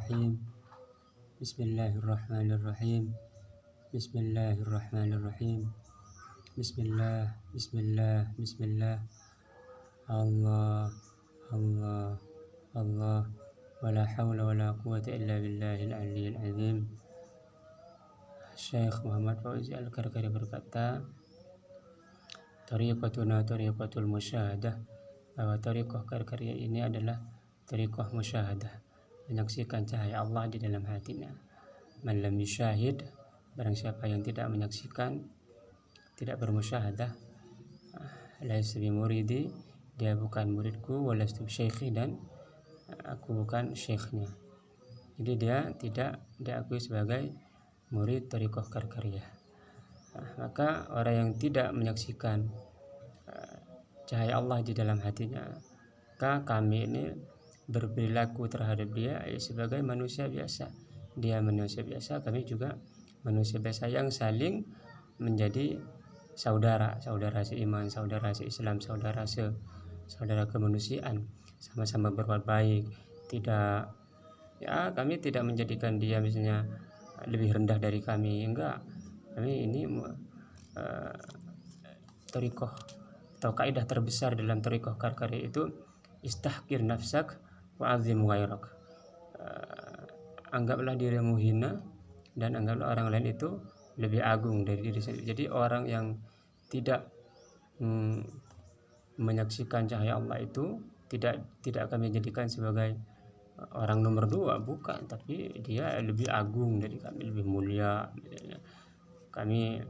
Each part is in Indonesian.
Bismillahirrahmanirrahim. Bismillahirrahmanirrahim. Bismillahirrahmanirrahim. Bismillah, bismillah, bismillah. Allah, Allah, Allah. Wala hawla wala quwwata illa billahil aliyyil azim. Syekh Muhammad Fauzi Al-Karkari berkata, tariqatuna tariqatul musyahadah, bahwa tariqah karkarya ini adalah tariqah musyahadah, menyaksikan cahaya Allah di dalam hatinya. Man lam yusyahid, barang siapa yang tidak menyaksikan, tidak bermusyahadah, laisa bi muridi, dia bukan muridku, walastu syaikhi, dan aku bukan syekhnya. Jadi dia tidak diakui sebagai murid tariqah karkarya. Maka orang yang tidak menyaksikan cahaya Allah di dalam hatinya, maka kami ini berperilaku terhadap dia sebagai manusia biasa. Dia manusia biasa, kami juga manusia biasa yang saling menjadi saudara seiman, saudara seislam, saudara kemanusiaan, sama-sama berbuat baik. Kami tidak menjadikan dia misalnya lebih rendah dari kami, enggak. Kami ini tariqah atau kaidah terbesar dalam tariqah karkarya itu istahqir nafsak wa azim ghairak. Anggaplah dirimu hina dan anggaplah orang lain itu lebih agung dari diri sendiri. Jadi orang yang tidak menyaksikan cahaya Allah itu tidak kami jadikan sebagai orang nomor 2, bukan, tapi dia lebih agung dari kami, lebih mulia. Kami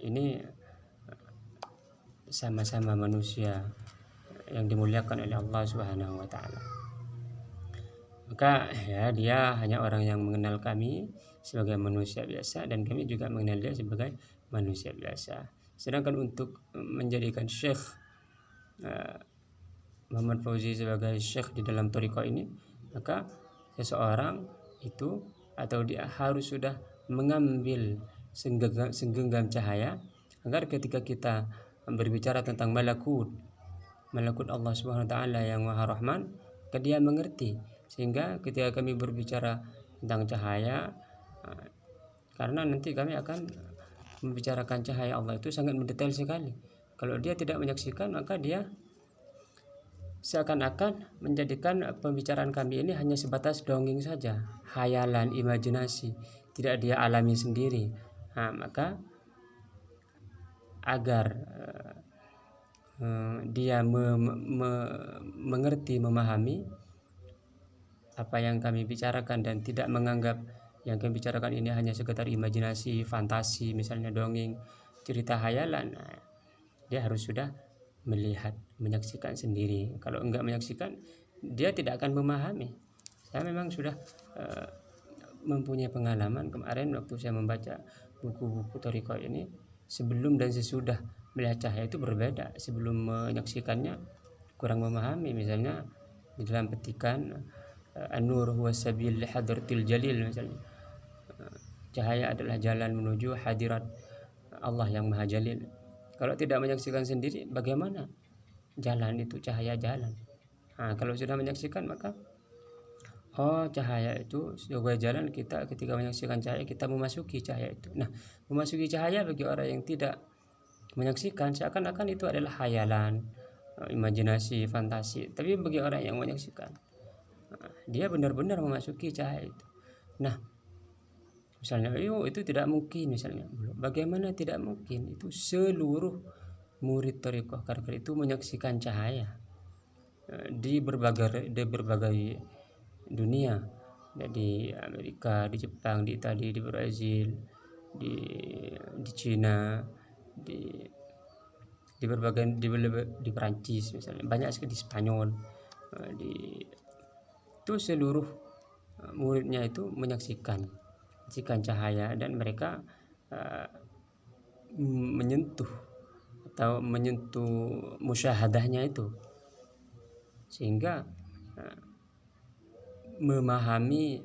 ini sama-sama manusia yang dimuliakan oleh Allah Subhanahu wa taala. Maka dia hanya orang yang mengenal kami sebagai manusia biasa, dan kami juga mengenal dia sebagai manusia biasa. Sedangkan untuk menjadikan Syekh Muhammad Fauzi sebagai syekh di dalam thariqah ini, maka seseorang itu atau dia harus sudah mengambil senggenggam cahaya, agar ketika kita berbicara tentang malakut Allah Subhanahu wa taala yang Maha Rahman, dia mengerti. Sehingga ketika kami berbicara tentang cahaya, karena nanti kami akan membicarakan cahaya Allah itu sangat mendetail sekali. Kalau dia tidak menyaksikan, maka dia seakan-akan menjadikan pembicaraan kami ini hanya sebatas dongeng saja, hayalan, imajinasi, tidak dia alami sendiri. Maka agar dia mengerti, memahami apa yang kami bicarakan dan tidak menganggap yang kami bicarakan ini hanya sekedar imajinasi, fantasi, misalnya dongeng, cerita hayalan, dia harus sudah melihat, menyaksikan sendiri. Kalau enggak menyaksikan, dia tidak akan memahami. Saya memang sudah mempunyai pengalaman kemarin waktu saya membaca buku-buku thariqah ini, sebelum dan sesudah melihat cahaya itu berbeda. Sebelum menyaksikannya kurang memahami, misalnya di dalam petikan An-nur huwa sabil hadratil jalil, misalnya cahaya adalah jalan menuju hadirat Allah yang Maha Jalil. Kalau tidak menyaksikan sendiri, bagaimana jalan itu, cahaya jalan? Kalau sudah menyaksikan, maka cahaya itu sebagai jalan. Kita ketika menyaksikan cahaya, kita memasuki cahaya itu. Nah, memasuki cahaya bagi orang yang tidak menyaksikan, seakan-akan itu adalah hayalan, imajinasi, fantasi. Tapi bagi orang yang menyaksikan, dia benar-benar memasuki cahaya itu. Nah, misalnya itu tidak mungkin, misalnya bagaimana tidak mungkin? Itu seluruh murid thariqah karkarya itu menyaksikan cahaya di berbagai dunia, di Amerika, di Jepang, di Italia, di Brazil, di Cina, di berbagai di Perancis, misalnya banyak sekali, di Spanyol, itu seluruh muridnya itu menyaksikan cahaya, dan mereka menyentuh musyahadahnya itu, sehingga memahami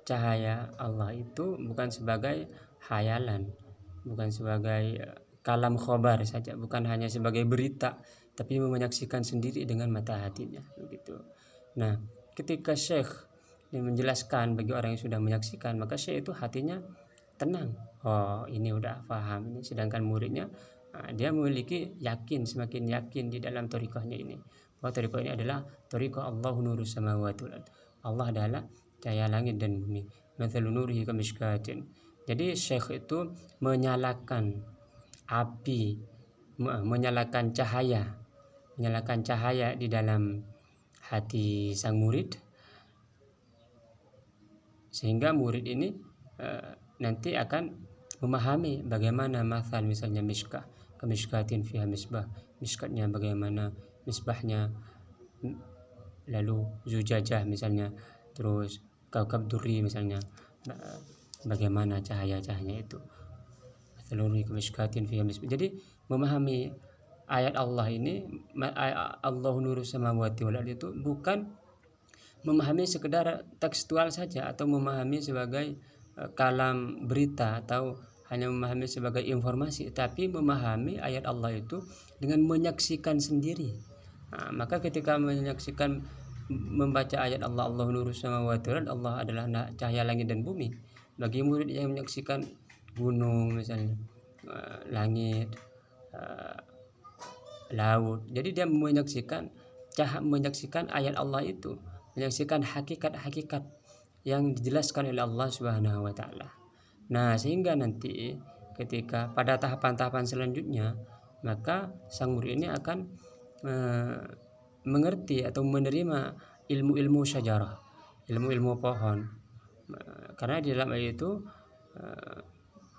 cahaya Allah itu bukan sebagai hayalan, bukan sebagai kalam khobar saja, bukan hanya sebagai berita, tapi menyaksikan sendiri dengan mata hatinya, begitu. Nah, ketika Syekh dia menjelaskan bagi orang yang sudah menyaksikan, maka syekh itu hatinya tenang. Oh, ini udah paham ini. Sedangkan muridnya dia memiliki yakin, semakin yakin di dalam thariqahnya ini. Bahwa thariqah ini adalah thariqah Allahu nurus samawati wal ard. Allah adalah cahaya langit dan bumi. Mathalu nurihi kamishkatin. Jadi syekh itu menyalakan api, menyalakan cahaya di dalam hati sang murid, sehingga murid ini nanti akan memahami bagaimana masal misalnya miskah, kamishkatin fiha misbah, miskatnya bagaimana, misbahnya, lalu zujajah misalnya, terus kaukab duri misalnya, bagaimana cahaya-cahayanya itu. Masaluni kamishkatin fiha misbah. Jadi memahami ayat Allah ini, Allahu nurus samawati wal ard, itu bukan memahami sekedar tekstual saja atau memahami sebagai kalam berita atau hanya memahami sebagai informasi, tapi memahami ayat Allah itu dengan menyaksikan sendiri. Maka ketika menyaksikan, membaca ayat Allah, Allahu nurus samawati wal ard, Allah adalah cahaya langit dan bumi. Bagi murid yang menyaksikan gunung misalnya, langit, laut, jadi dia menyaksikan ayat Allah itu, menyaksikan hakikat-hakikat yang dijelaskan oleh Allah Subhanahu wa taala. Nah, sehingga nanti ketika pada tahapan-tahapan selanjutnya, maka sang murid ini akan mengerti atau menerima ilmu-ilmu syajarah, ilmu-ilmu pohon. Karena di dalam ayat itu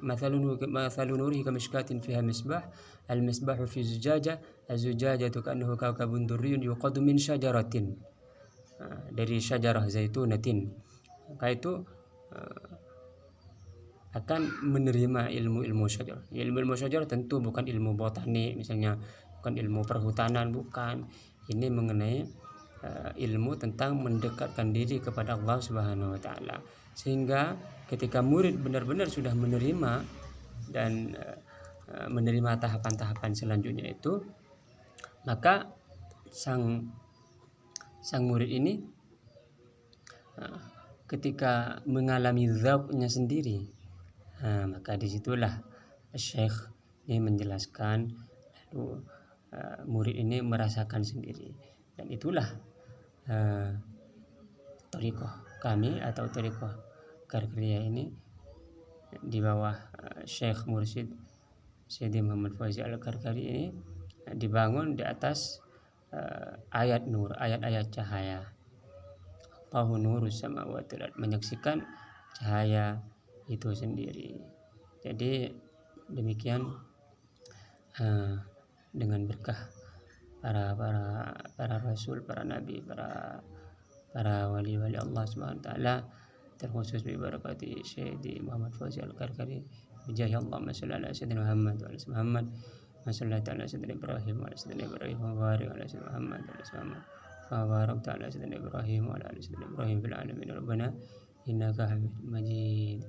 mathalu nurihi kamishkatin fiha misbah, al-misbahu fi zujajah, az-zujajatu ka'annahu kawkabun durriyun yuqadu min syajaratin, dari syajarah zaitunatin. Maka itu akan menerima ilmu-ilmu syajarah. Ilmu-ilmu syajarah tentu bukan ilmu botani misalnya, bukan ilmu perhutanan, bukan. Ini mengenai ilmu tentang mendekatkan diri kepada Allah Subhanahu wa taala. Sehingga ketika murid benar-benar sudah menerima dan menerima tahapan-tahapan selanjutnya itu, maka sang murid ini ketika mengalami dzauqnya sendiri, maka disitulah syekh ini menjelaskan, lalu murid ini merasakan sendiri. Dan itulah thariqah kami atau thariqah Karkariyah ini di bawah Syekh Mursyid Syedi Muhammad Fauzi Al-Karkari ini dibangun di atas ayat nur, ayat-ayat cahaya. Allahu nurus samawati wal ard, menyaksikan cahaya itu sendiri. Jadi demikian dengan berkah para rasul, para nabi, para wali-wali Allah Subhanahu wa taala, terkhusus bi barakati Syedi Muhammad Fauzi Al-Karkari, bijahi Allahumma shalli ala sayyidina Muhammad wa ala sayyidina Muhammad, wa sallallahu ala sayyidina Ibrahim wa ala sayyidina Ibrahim, wa barik ala sayyidina Muhammad wa ala sayyidina Muhammad, wa barakta ala sayyidina Ibrahim wa ala sayyidina Ibrahim fil alamin rabbana innaka Hamidum Majid.